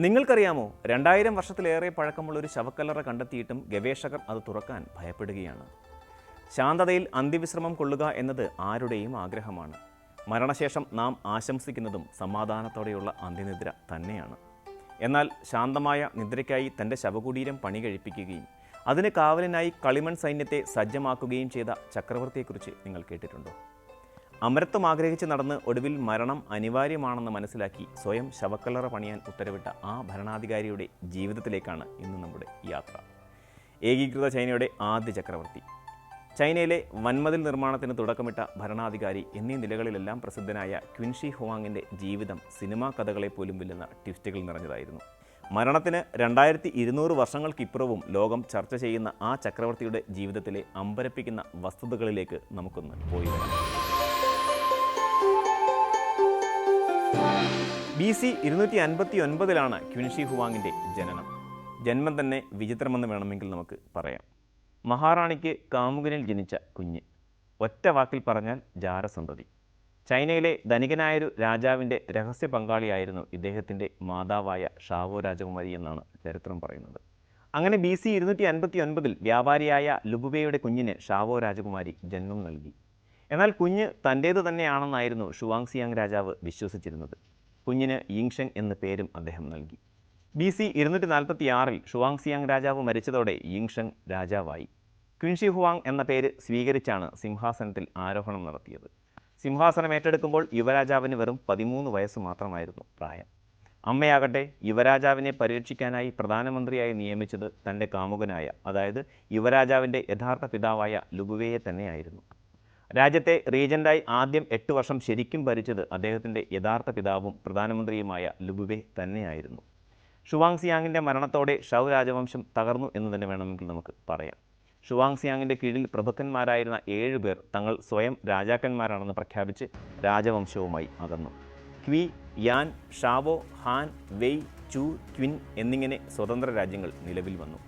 നിങ്ങൾക്കറിയാമോ 2000 വർഷത്തിലേറെ പഴക്കമുള്ള ഒരു ശവക്കല്ലറ കണ്ടെത്തിയിട്ടും ഗവേഷകർ അത് തുറക്കാൻ ഭയപ്പെടുകയാണ്. ശാന്തതയിൽ അന്ത്യവിശ്രമം കൊള്ളുക എന്നത് ആരുടെയും ആഗ്രഹമാണ്. മരണശേഷം നാം ആശംസിക്കുന്നതും സമാധാനത്തോടെയുള്ള അന്ത്യനിദ്ര തന്നെയാണ്. എന്നാൽ ശാന്തമായ നിദ്രയ്ക്കായി തൻ്റെ ശവകുടീരം പണി കഴിപ്പിക്കുകയും അതിന് കാവലിനായി കളിമൺ സൈന്യത്തെ സജ്ജമാക്കുകയും ചെയ്ത ചക്രവർത്തിയെക്കുറിച്ച് നിങ്ങൾ കേട്ടിട്ടുണ്ടോ? അമരത്വം ആഗ്രഹിച്ച് നടന്ന് ഒടുവിൽ മരണം അനിവാര്യമാണെന്ന് മനസ്സിലാക്കി സ്വയം ശവക്കല്ലറ പണിയാൻ ഉത്തരവിട്ട ആ ഭരണാധികാരിയുടെ ജീവിതത്തിലേക്കാണ് ഇന്ന് നമ്മുടെ യാത്ര. ഏകീകൃത ചൈനയുടെ ആദ്യ ചക്രവർത്തി, ചൈനയിലെ വൻമതിൽ നിർമ്മാണത്തിന് തുടക്കമിട്ട ഭരണാധികാരി എന്നീ നിലകളിലെല്ലാം പ്രസിദ്ധനായ ക്വിൻഷി ഹുവാങ്ങിൻ്റെ ജീവിതം സിനിമാ കഥകളെ പോലും വെല്ലുന്ന ട്വിസ്റ്റുകൾ നിറഞ്ഞതായിരുന്നു. മരണത്തിന് 2200 വർഷങ്ങൾക്കിപ്പുറവും ലോകം ചർച്ച ചെയ്യുന്ന ആ ചക്രവർത്തിയുടെ ജീവിതത്തിലെ അമ്പരപ്പിക്കുന്ന വസ്തുതകളിലേക്ക് നമുക്കൊന്ന് പോയി വരാം. BC 259 ക്വിൻഷി ഹുവാങ്ങിൻ്റെ ജനനം. ജന്മം തന്നെ വിചിത്രമെന്ന് വേണമെങ്കിൽ നമുക്ക് പറയാം. മഹാറാണിക്ക് കാമുകനിൽ ജനിച്ച കുഞ്ഞ്. ഒറ്റ വാക്കിൽ പറഞ്ഞാൽ ജാരസന്തതി. ചൈനയിലെ ധനികനായൊരു രാജാവിൻ്റെ രഹസ്യ പങ്കാളിയായിരുന്നു ഇദ്ദേഹത്തിൻ്റെ മാതാവായ ഷാവോ രാജകുമാരി എന്നാണ് ചരിത്രം പറയുന്നത്. അങ്ങനെ BC 259 വ്യാപാരിയായ ലുബുബെയുടെ കുഞ്ഞിന് ഷാവോ രാജകുമാരി ജന്മം നൽകി. എന്നാൽ കുഞ്ഞ് തൻ്റേത് തന്നെയാണെന്നായിരുന്നു ഷുവാങ്സിയാങ് രാജാവ് വിശ്വസിച്ചിരുന്നത്. കുഞ്ഞിന് യിങ്ഷെങ് എന്ന പേരും അദ്ദേഹം നൽകി. BC 246 ഷുവാങ്സിയാങ് രാജാവ് മരിച്ചതോടെ യിങ്ഷെങ് രാജാവായി. ക്വിൻഷി ഹുവാങ് എന്ന പേര് സ്വീകരിച്ചാണ് സിംഹാസനത്തിൽ ആരോഹണം നടത്തിയത്. സിംഹാസനം ഏറ്റെടുക്കുമ്പോൾ യുവരാജാവിന് വെറും 13 വയസ്സ് മാത്രമായിരുന്നു പ്രായം. അമ്മയാകട്ടെ യുവരാജാവിനെ പരിരക്ഷിക്കാനായി പ്രധാനമന്ത്രിയായി നിയമിച്ചത് തൻ്റെ കാമുകനായ, അതായത് യുവരാജാവിൻ്റെ യഥാർത്ഥ പിതാവായ ലുബുവെയെ തന്നെയായിരുന്നു. രാജ്യത്തെ റീജൻ്റായി ആദ്യം 8 വർഷം ശരിക്കും ഭരിച്ചത് അദ്ദേഹത്തിൻ്റെ യഥാർത്ഥ പിതാവും പ്രധാനമന്ത്രിയുമായ ലുബുവെ തന്നെയായിരുന്നു. ഷുവാങ്സിയാങ്ങിൻ്റെ മരണത്തോടെ ഷൗ രാജവംശം തകർന്നു എന്ന് തന്നെ വേണമെങ്കിൽ നമുക്ക് പറയാം. ഷുവാങ്സിയാങ്ങിൻ്റെ കീഴിൽ പ്രഭുക്കന്മാരായിരുന്ന 7 പേർ തങ്ങൾ സ്വയം രാജാക്കന്മാരാണെന്ന് പ്രഖ്യാപിച്ച് രാജവംശവുമായി അകന്നു. ക്വി, യാൻ, ഷാവോ, ഹാൻ, വെയ്, ചു, ക്വിൻ എന്നിങ്ങനെ സ്വതന്ത്ര രാജ്യങ്ങൾ നിലവിൽ വന്നു.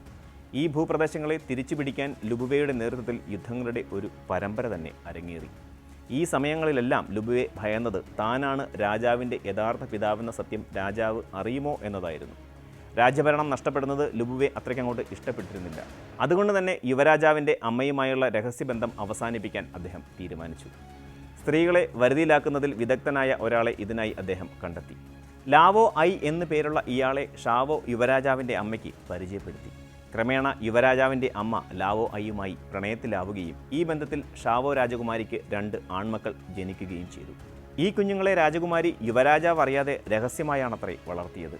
ഈ ഭൂപ്രദേശങ്ങളെ തിരിച്ചുപിടിക്കാൻ ലുബുവെയുടെ നേതൃത്വത്തിൽ യുദ്ധങ്ങളുടെ ഒരു പരമ്പര തന്നെ അരങ്ങേറി. ഈ സമയങ്ങളിലെല്ലാം ലുബുവെ ഭയന്നത് താനാണ് രാജാവിൻ്റെ യഥാർത്ഥ പിതാവെന്ന സത്യം രാജാവ് അറിയുമോ എന്നതായിരുന്നു. രാജ്യഭരണം നഷ്ടപ്പെടുന്നത് ലുബുവെ അത്രയ്ക്കങ്ങോട്ട് ഇഷ്ടപ്പെട്ടിരുന്നില്ല. അതുകൊണ്ട് തന്നെ യുവരാജാവിൻ്റെ അമ്മയുമായുള്ള രഹസ്യബന്ധം അവസാനിപ്പിക്കാൻ അദ്ദേഹം തീരുമാനിച്ചു. സ്ത്രീകളെ വരുതിയിലാക്കുന്നതിൽ വിദഗ്ധനായ ഒരാളെ ഇതിനായി അദ്ദേഹം കണ്ടെത്തി. ലാവോ ഐ എന്നു പേരുള്ള ഇയാളെ ഷാവോ യുവരാജാവിൻ്റെ അമ്മയ്ക്ക് പരിചയപ്പെടുത്തി. ക്രമേണ യുവരാജാവിൻ്റെ അമ്മ ലാവോ ഐയുമായി പ്രണയത്തിലാവുകയും ഈ ബന്ധത്തിൽ ഷാവോ രാജകുമാരിക്ക് 2 ആൺമക്കൾ ജനിക്കുകയും ചെയ്തു. ഈ കുഞ്ഞുങ്ങളെ രാജകുമാരി യുവരാജാവ് അറിയാതെ രഹസ്യമായാണത്രേ വളർത്തിയത്.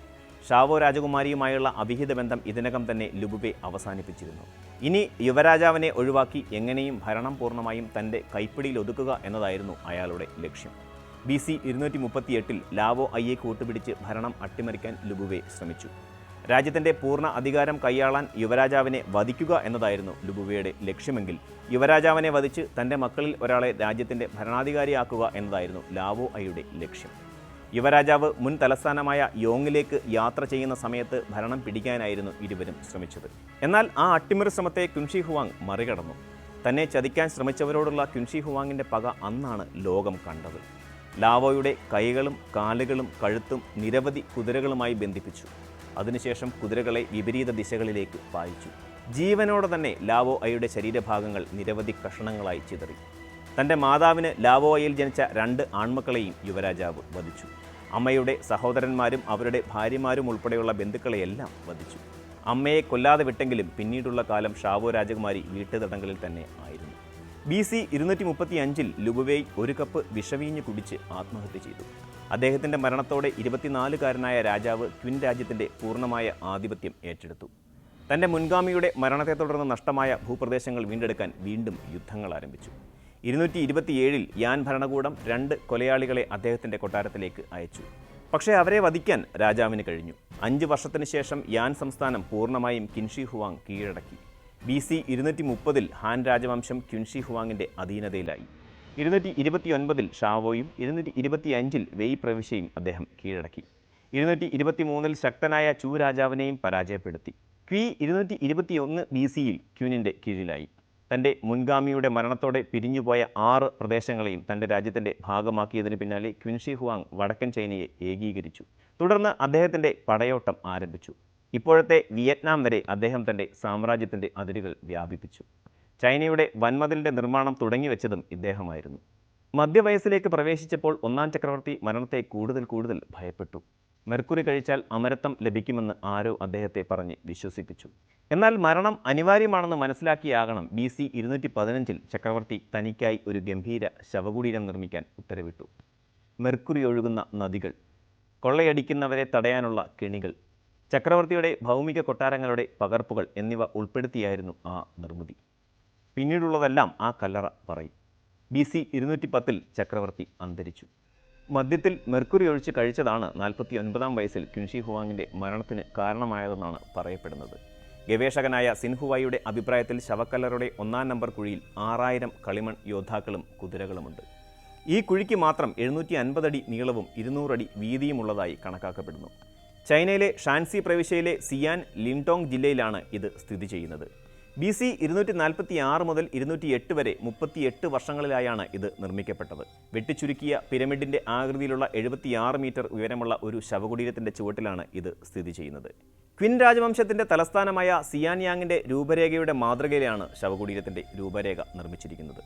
ഷാവോ രാജകുമാരിയുമായുള്ള അവിഹിത ബന്ധം ഇതിനകം തന്നെ ലുബുബെ അവസാനിപ്പിച്ചിരുന്നു. ഇനി യുവരാജാവിനെ ഒഴിവാക്കി എങ്ങനെയും ഭരണം പൂർണ്ണമായും തൻ്റെ കൈപ്പിടിയിൽ ഒതുക്കുക എന്നതായിരുന്നു അയാളുടെ ലക്ഷ്യം. BC 238 ലാവോ ഐയെ കൂട്ടുപിടിച്ച് ഭരണം അട്ടിമറിക്കാൻ ലുബുവെ ശ്രമിച്ചു. രാജ്യത്തിൻ്റെ പൂർണ്ണ അധികാരം കൈയാളാൻ യുവരാജാവിനെ വധിക്കുക എന്നതായിരുന്നു ലുബുവെയുടെ ലക്ഷ്യമെങ്കിൽ യുവരാജാവിനെ വധിച്ച് തൻ്റെ മക്കളിൽ ഒരാളെ രാജ്യത്തിൻ്റെ ഭരണാധികാരിയാക്കുക എന്നതായിരുന്നു ലാവോ ഐയുടെ ലക്ഷ്യം. യുവരാജാവ് മുൻ തലസ്ഥാനമായ യോങ്ങിലേക്ക് യാത്ര ചെയ്യുന്ന സമയത്ത് ഭരണം പിടിക്കാനായിരുന്നു ഇരുവരും ശ്രമിച്ചത്. എന്നാൽ ആ അട്ടിമറി ശ്രമത്തെ ക്വിൻഷി ഹുവാങ് മറികടന്നു. തന്നെ ചതിക്കാൻ ശ്രമിച്ചവരോടുള്ള ക്വിൻഷി ഹുവാങ്ങിൻ്റെ പക അന്നാണ് ലോകം കണ്ടത്. ലാവോയുടെ കൈകളും കാലുകളും കഴുത്തും നിരവധി കുതിരകളുമായി ബന്ധിപ്പിച്ചു. അതിനുശേഷം കുതിരകളെ വിപരീത ദിശകളിലേക്ക് പായിച്ചു. ജീവനോടെ തന്നെ ലാവോ ഐയുടെ ശരീരഭാഗങ്ങൾ നിരവധി കഷണങ്ങളായി ചിതറി. തൻ്റെ മാതാവിന് ലാവോ ഐയിൽ ജനിച്ച 2 ആൺമക്കളെയും യുവരാജാവ് വധിച്ചു. അമ്മയുടെ സഹോദരന്മാരും അവരുടെ ഭാര്യമാരും ഉൾപ്പെടെയുള്ള ബന്ധുക്കളെയെല്ലാം വധിച്ചു. അമ്മയെ കൊല്ലാതെ വിട്ടെങ്കിലും പിന്നീടുള്ള കാലം ഷാവോ രാജകുമാരി വീട്ടുതടങ്കലിൽ തന്നെ ആയിരുന്നു. BC 235 ലുബുവെ 1 കപ്പ് വിഷവീഞ്ഞ് കുടിച്ച് ആത്മഹത്യ ചെയ്തു. അദ്ദേഹത്തിൻ്റെ മരണത്തോടെ 24-കാരനായ രാജാവ് ക്വിൻ രാജ്യത്തിൻ്റെ പൂർണ്ണമായ ആധിപത്യം ഏറ്റെടുത്തു. തൻ്റെ മുൻഗാമിയുടെ മരണത്തെ തുടർന്ന് നഷ്ടമായ ഭൂപ്രദേശങ്ങൾ വീണ്ടെടുക്കാൻ വീണ്ടും യുദ്ധങ്ങൾ ആരംഭിച്ചു. 227 യാൻ ഭരണകൂടം 2 കൊലയാളികളെ അദ്ദേഹത്തിൻ്റെ കൊട്ടാരത്തിലേക്ക് അയച്ചു. പക്ഷേ അവരെ വധിക്കാൻ രാജാവിന് കഴിഞ്ഞു. 5 വർഷത്തിന് ശേഷം യാൻ സംസ്ഥാനം പൂർണ്ണമായും ക്വിൻഷി ഹുവാങ് കീഴടക്കി. BC 230 ഹാൻ രാജവംശം ക്വിൻഷി ഹുവാങ്ങിൻ്റെ അധീനതയിലായി. 229 ഷാവോയും 225 വെയ് പ്രവിശ്യയും അദ്ദേഹം കീഴടക്കി. 223 ശക്തനായ ചു രാജാവിനെയും പരാജയപ്പെടുത്തി. Qi 221 BC ക്വിനിൻ്റെ കീഴിലായി. തൻ്റെ മുൻഗാമിയുടെ മരണത്തോടെ പിരിഞ്ഞുപോയ 6 പ്രദേശങ്ങളെയും തൻ്റെ രാജ്യത്തിൻ്റെ ഭാഗമാക്കിയതിന് പിന്നാലെ ക്വിൻഷി ഹുവാങ് വടക്കൻ ചൈനയെ ഏകീകരിച്ചു. തുടർന്ന് അദ്ദേഹത്തിൻ്റെ പടയോട്ടം ആരംഭിച്ചു. ഇപ്പോഴത്തെ വിയറ്റ്നാം വരെ അദ്ദേഹം തൻ്റെ സാമ്രാജ്യത്തിൻ്റെ അതിരുകൾ വ്യാപിപ്പിച്ചു. ചൈനയുടെ വൻമതിലിൻ്റെ നിർമ്മാണം തുടങ്ങിവെച്ചതും ഇദ്ദേഹമായിരുന്നു. മധ്യവയസ്സിലേക്ക് പ്രവേശിച്ചപ്പോൾ ഒന്നാം ചക്രവർത്തി മരണത്തെ കൂടുതൽ ഭയപ്പെട്ടു. മെർക്കുറി കഴിച്ചാൽ അമരത്വം ലഭിക്കുമെന്ന് ആരോ അദ്ദേഹത്തെ പറഞ്ഞ് വിശ്വസിപ്പിച്ചു. എന്നാൽ മരണം അനിവാര്യമാണെന്ന് മനസ്സിലാക്കിയാകണം BC 215 ചക്രവർത്തി തനിക്കായി ഒരു ഗംഭീര ശവകുടീരം നിർമ്മിക്കാൻ ഉത്തരവിട്ടു. മെർക്കുറി ഒഴുകുന്ന നദികൾ, കൊള്ളയടിക്കുന്നവരെ തടയാനുള്ള കെണികൾ, ചക്രവർത്തിയുടെ ഭൗമിക കൊട്ടാരങ്ങളുടെ പകർപ്പുകൾ എന്നിവ ഉൾപ്പെടുത്തിയായിരുന്നു ആ നിർമ്മിതി. പിന്നീടുള്ളതെല്ലാം ആ കല്ലറ പറയും. BC 210 ചക്രവർത്തി അന്തരിച്ചു. മദ്യത്തിൽ മെർക്കുറി ഒഴിച്ച് കഴിച്ചതാണ് 49-ാം വയസ്സിൽ ക്വിൻഷി ഹുവാങ്ങിൻ്റെ മരണത്തിന് കാരണമായതെന്നാണ് പറയപ്പെടുന്നത്. ഗവേഷകനായ സിൻഹുവായിയുടെ അഭിപ്രായത്തിൽ ശവക്കല്ലറുടെ 1-ാം നമ്പർ കുഴിയിൽ 6000 കളിമൺ യോദ്ധാക്കളും കുതിരകളുമുണ്ട്. ഈ കുഴിക്ക് മാത്രം 750 അടി നീളവും 200 അടി വീതിയുമുള്ളതായി കണക്കാക്കപ്പെടുന്നു. ചൈനയിലെ ഷാൻസി പ്രവിശ്യയിലെ സിയാൻ ലിൻടോങ് ജില്ലയിലാണ് ഇത് സ്ഥിതി ചെയ്യുന്നത്. BC 246 മുതൽ 208 വരെ 38 വർഷങ്ങളിലായാണ് ഇത് നിർമ്മിക്കപ്പെട്ടത്. വെട്ടിച്ചുരുക്കിയ പിരമിഡിൻ്റെ ആകൃതിയിലുള്ള 76 മീറ്റർ ഉയരമുള്ള ഒരു ശവകുടീരത്തിൻ്റെ ചുവട്ടിലാണ് ഇത് സ്ഥിതി ചെയ്യുന്നത്. ക്വിൻ രാജവംശത്തിൻ്റെ തലസ്ഥാനമായ സിയാൻയാങ്ങിൻ്റെ രൂപരേഖയുടെ മാതൃകയിലാണ് ശവകുടീരത്തിൻ്റെ രൂപരേഖ നിർമ്മിച്ചിരിക്കുന്നത്.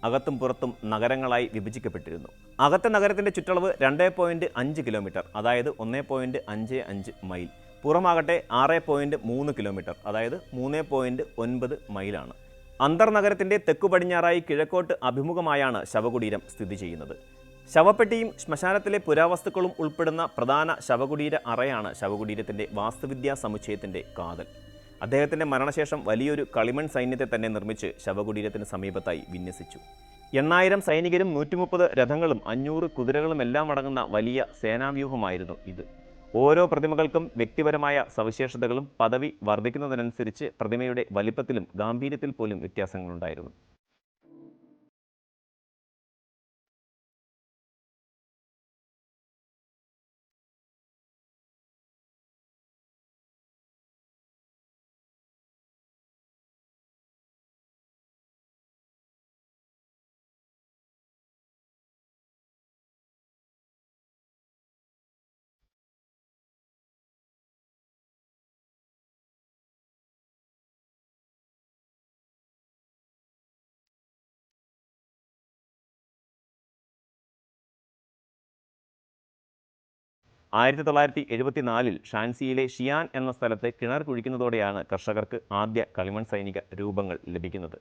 അകത്തും പുറത്തും നഗരങ്ങളായി വിഭജിക്കപ്പെട്ടിരുന്നു. അകത്തെ നഗരത്തിൻ്റെ ചുറ്റളവ് 2.5 കിലോമീറ്റർ, അതായത് 1.55 മൈൽ. പുറമാകട്ടെ 6.3 കിലോമീറ്റർ, അതായത് 3.9 മൈലാണ്. അന്തർനഗരത്തിൻ്റെ തെക്കു പടിഞ്ഞാറായി കിഴക്കോട്ട് അഭിമുഖമായാണ് ശവകുടീരം സ്ഥിതി ചെയ്യുന്നത്. ശവപ്പെട്ടിയും ശ്മശാനത്തിലെ പുരാവസ്തുക്കളും ഉൾപ്പെടുന്ന പ്രധാന ശവകുടീര അറയാണ് ശവകുടീരത്തിൻ്റെ വാസ്തുവിദ്യാ സമുച്ചയത്തിൻ്റെ കാതൽ. അദ്ദേഹത്തിൻ്റെ മരണശേഷം വലിയൊരു കളിമൺ സൈന്യത്തെ തന്നെ നിർമ്മിച്ച് ശവകുടീരത്തിന് സമീപത്തായി വിന്യസിച്ചു. 8000 സൈനികരും 130 രഥങ്ങളും 500 കുതിരകളും എല്ലാം അടങ്ങുന്ന വലിയ സേനാവ്യൂഹമായിരുന്നു ഇത്. ഓരോ പ്രതിമകൾക്കും വ്യക്തിപരമായ സവിശേഷതകളും പദവി വർദ്ധിക്കുന്നതിനനുസരിച്ച് പ്രതിമയുടെ വലിപ്പത്തിലും ഗാംഭീര്യത്തിൽ പോലും വ്യത്യാസങ്ങളുണ്ടായിരുന്നു. ആയിരത്തി 1974 ഷാൻസിയിലെ ഷിയാൻ എന്ന സ്ഥലത്ത് കിണർ കുഴിക്കുന്നതോടെയാണ് കർഷകർക്ക് ആദ്യ കളിമൺ സൈനിക രൂപങ്ങൾ ലഭിക്കുന്നത്.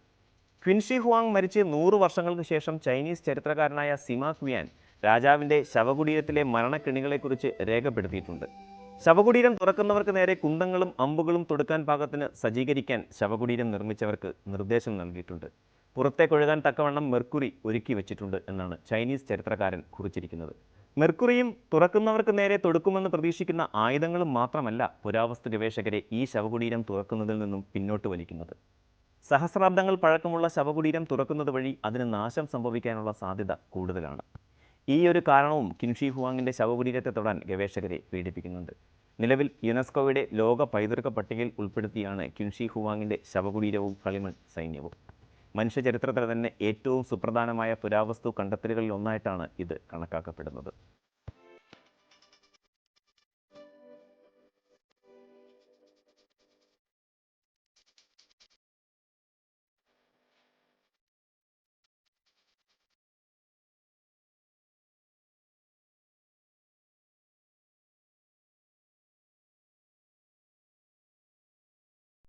ക്വിൻഷി ഹുവാങ് മരിച്ച് 100 വർഷങ്ങൾക്ക് ശേഷം ചൈനീസ് ചരിത്രകാരനായ സിമ ക്വിയാൻ രാജാവിൻ്റെ ശവകുടീരത്തിലെ മരണക്കെണികളെക്കുറിച്ച് രേഖപ്പെടുത്തിയിട്ടുണ്ട്. ശവകുടീരം തുറക്കുന്നവർക്ക് നേരെ കുന്തങ്ങളും അമ്പുകളും തൊടുക്കാൻ പാകത്തിന് സജ്ജീകരിക്കാൻ ശവകുടീരം നിർമ്മിച്ചവർക്ക് നിർദ്ദേശം നൽകിയിട്ടുണ്ട്. പുറത്തേക്കൊഴുകാൻ തക്കവണ്ണം മെർക്കുറി ഒരുക്കി വെച്ചിട്ടുണ്ട് എന്നാണ് ചൈനീസ് ചരിത്രകാരൻ കുറിച്ചിരിക്കുന്നത്. മെർക്കുറിയും തുറക്കുന്നവർക്ക് നേരെ തൊടുക്കുമെന്ന് പ്രതീക്ഷിക്കുന്ന ആയുധങ്ങളും മാത്രമല്ല പുരാവസ്തു ഗവേഷകരെ ഈ ശവകുടീരം തുറക്കുന്നതിൽ നിന്നും പിന്നോട്ട് വലിക്കുന്നത്. സഹസ്രാബ്ദങ്ങൾ പഴക്കമുള്ള ശവകുടീരം തുറക്കുന്നത് വഴി അതിന് നാശം സംഭവിക്കാനുള്ള സാധ്യത കൂടുതലാണ്. ഈ ഒരു കാരണവും ക്വിൻഷി ഹുവാങ്ങിൻ്റെ ശവകുടീരത്തെ തൊടാൻ ഗവേഷകരെ പീഡിപ്പിക്കുന്നുണ്ട്. നിലവിൽ യുനെസ്കോയുടെ ലോക പൈതൃക പട്ടികയിൽ ഉൾപ്പെടുത്തിയാണ് ക്വിൻഷി ഹുവാങ്ങിൻ്റെ ശവകുടീരവും കളിമൺ സൈന്യവും. മനുഷ്യചരിത്രത്തിലെ തന്നെ ഏറ്റവും സുപ്രധാനമായ പുരാവസ്തു കണ്ടെത്തലുകളിൽ ഒന്നായിട്ടാണ് ഇത് കണക്കാക്കപ്പെടുന്നത്.